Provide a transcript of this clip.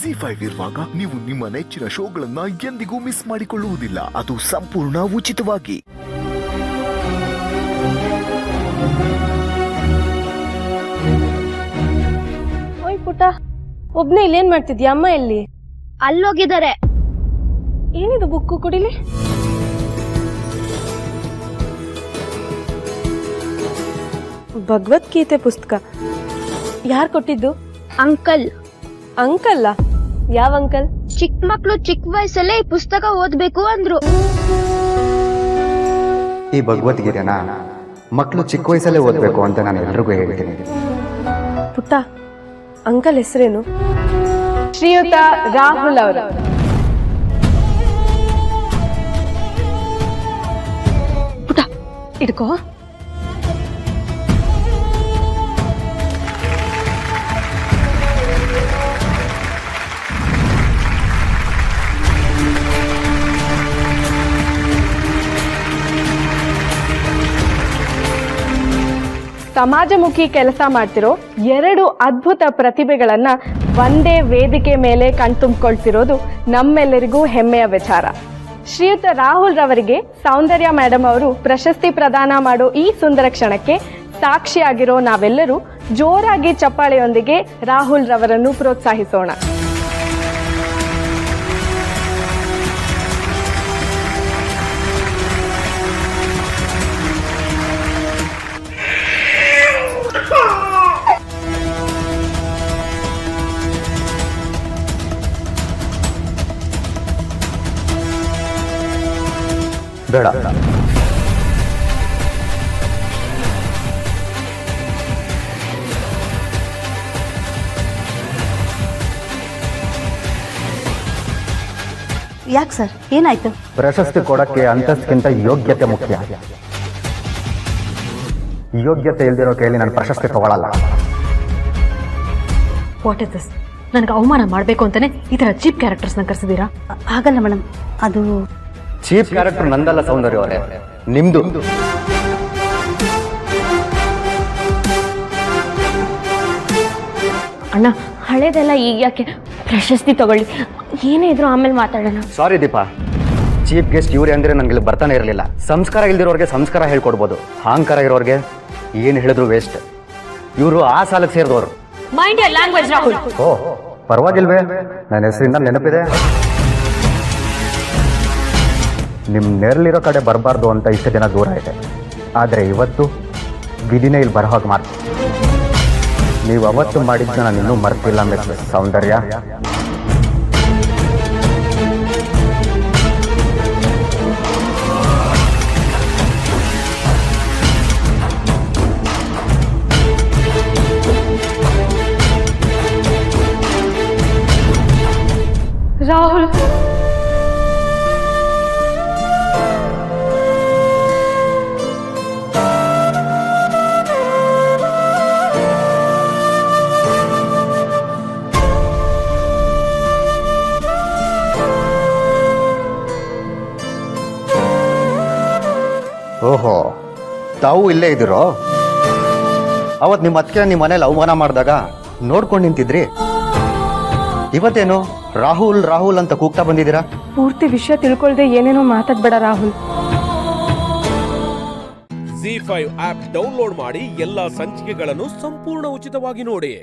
ZEE5 ಇರುವಾಗ ನೀವು ನಿಮ್ಮ ನೆಚ್ಚಿನ ಶೋಗಳನ್ನ ಎಂದಿಗೂ ಮಿಸ್ ಮಾಡಿಕೊಳ್ಳುವುದಿಲ್ಲ. ಅದು ಸಂಪೂರ್ಣ ಉಚಿತವಾಗಿ. ಓಯ್ ಪುಟ, ಒಬ್ನೇ ಇಲ್ಲೇನ್ ಮಾಡ್ತಿದ್ಯಾ? ಅಮ್ಮ ಎಲ್ಲಿ? ಅಲ್ಲೋಗಿದ್ದಾರೆ. ಏನಿದು ಬುಕ್ಕು ಕುಡಿಲಿ? ಭಗವದ್ಗೀತೆ ಪುಸ್ತಕ. ಯಾರು ಕೊಟ್ಟಿದ್ದು? ಅಂಕಲ್. ಅಂಕಲ್ಲ? ಯಾವ ಅಂಕಲ್? ಚಿಕ್ಕ ಮಕ್ಳು ಚಿಕ್ಕ ವಯಸ್ಸಲ್ಲೇ ಈ ಪುಸ್ತಕ ಓದ್ಬೇಕು ಅಂದ್ರು. ಈ ಭಗವದ್ಗೀತೆನ ಮಕ್ಕಳು ಚಿಕ್ಕ ವಯಸ್ಸಲ್ಲೇ ಓದ್ಬೇಕು ಅಂತ ನಾನು ಎಲ್ರಿಗೂ ಹೇಳ್ತೀನಿ. ಪುಟ್ಟ, ಅಂಕಲ್ ಹೆಸರೇನು? ಶ್ರೀಯುತ ರಾಹುಲ್ ಅವರು. ಪುಟ್ಟ ಇಡ್ಕೋ. ಸಮಾಜಮುಖಿ ಕೆಲಸ ಮಾಡ್ತಿರೋ 2 ಅದ್ಭುತ ಪ್ರತಿಭೆಗಳನ್ನ ಒಂದೇ ವೇದಿಕೆ ಮೇಲೆ ಕಣ್ತುಂಬಿಕೊಳ್ತಿರೋದು ನಮ್ಮೆಲ್ಲರಿಗೂ ಹೆಮ್ಮೆಯ ವಿಚಾರ. ಶ್ರೀಯುತ ರಾಹುಲ್ ರವರಿಗೆ ಸೌಂದರ್ಯ ಮೇಡಮ್ ಅವರು ಪ್ರಶಸ್ತಿ ಪ್ರದಾನ ಮಾಡೋ ಈ ಸುಂದರ ಕ್ಷಣಕ್ಕೆ ಸಾಕ್ಷಿಯಾಗಿರೋ ನಾವೆಲ್ಲರೂ ಜೋರಾಗಿ ಚಪ್ಪಾಳೆಯೊಂದಿಗೆ ರಾಹುಲ್ ರವರನ್ನು ಪ್ರೋತ್ಸಾಹಿಸೋಣ. ಬೇಡ, ಯಾಕೆ ಸರ್, ಏನಾಯ್ತು? ಪ್ರಶಸ್ತಿ ಕೊಡಕ್ಕೆ ಅಂತಸ್ತಿಗಿಂತ ಯೋಗ್ಯತೆ ಮುಖ್ಯ. ಯೋಗ್ಯತೆ ಇಲ್ದಿರೋ ಕೈಯಲ್ಲಿ ನಾನು ಪ್ರಶಸ್ತಿ ತಗೊಳ್ಳಲ್ಲ. What is this? ನನಗೆ ಅವಮಾನ ಮಾಡಬೇಕು ಅಂತಾನೆ ಈ ತರ ಚೀಪ್ ಕ್ಯಾರೆಕ್ಟರ್ಸ್ನ ಕರೆಸಿದೀರಾ? ಆಗಲ್ಲ ಮೇಡಮ್, ಅದು ಚೀಪ್ ಕ್ಯಾರೆಕ್ಟರ್ ನಂದಲ್ಲ ಸೌಂದರ್ಯ ಅವರೇ, ನಿಮ್ದು. ಅಣ್ಣ, ಹಳೇದೆಲ್ಲ ಈಗ ಯಾಕೆ? ಪ್ರಶಸ್ತಿ ತಗೊಳ್ಳಿ, ಏನೇ ಇದ್ರು ಆಮೇಲೆ ಮಾತಾಡೋಣ. ಸಾರಿ ದೀಪಾ, ಚೀಫ್ ಗೆಸ್ಟ್ ಇವ್ರೆ ಅಂದ್ರೆ ನನಗೆ ಇಲ್ಲಿ ಬರ್ತಾನೆ ಇರಲಿಲ್ಲ. ಸಂಸ್ಕಾರ ಇಲ್ದಿರೋರಿಗೆ ಸಂಸ್ಕಾರ ಹೇಳ್ಕೊಡ್ಬೋದು, ಅಹಂಕಾರ ಇರೋರಿಗೆ ಏನು ಹೇಳಿದ್ರು ವೇಸ್ಟ್. ಇವರು ಆ ಸಾಲಕ್ಕೆ ಸೇರಿದವರು. ಮೈಂಡ್ ಯರ್ ಲ್ಯಾಂಗ್ವೇಜ್ ರಾಹುಲ್. ಓ ಪರವಾಗಿಲ್ವೇ, ನನ್ನ ಹೆಸರಿಂದ ನೆನಪಿದೆ. ನಿಮ್ಮ ನೆರಳಿರೋ ಕಡೆ ಬರಬಾರ್ದು ಅಂತ ಇಷ್ಟು ದಿನ ದೂರ ಇದೆ, ಆದರೆ ಇವತ್ತು ವಿಧಿನೇ ಇಲ್ಲಿ ಬರೋ ಹಾಗೆ ಮಾಡ್ತೀನಿ. ನೀವು ಅವತ್ತು ಮಾಡಿದ್ದು ನಾನು ಇನ್ನೂ ಮರ್ತಿಲ್ಲ ಮಿಸ್ ಸೌಂದರ್ಯ. ರಾಹುಲ್, ಓಹೋ, ತಾವು ಇಲ್ಲೇ ಇದ್ದೀರೋ? ಅವತ್ತು ನಿಮ್ಮ ಅತ್ತಿಗೆ ನಿಮ್ಮ ಮನೇಲಿ ಅವಮಾನ ಮಾಡಿದಾಗ ನೋಡ್ಕೊಂಡು ನಿಂತಿದ್ರಿ. ಇವತ್ತೇನು ರಾಹುಲ್ ರಾಹುಲ್ ಅಂತ ಕೂಗ್ತಾ ಬಂದಿದ್ದೀರಾ? ಪೂರ್ತಿ ವಿಷಯ ತಿಳ್ಕೊಳ್ದೆ ಏನೇನೋ ಮಾತಾಡ್ಬೇಡ ರಾಹುಲ್. ZEE5 ಆಪ್ ಡೌನ್ಲೋಡ್ ಮಾಡಿ ಎಲ್ಲಾ ಸಂಚಿಕೆಗಳನ್ನು ಸಂಪೂರ್ಣ ಉಚಿತವಾಗಿ ನೋಡಿ.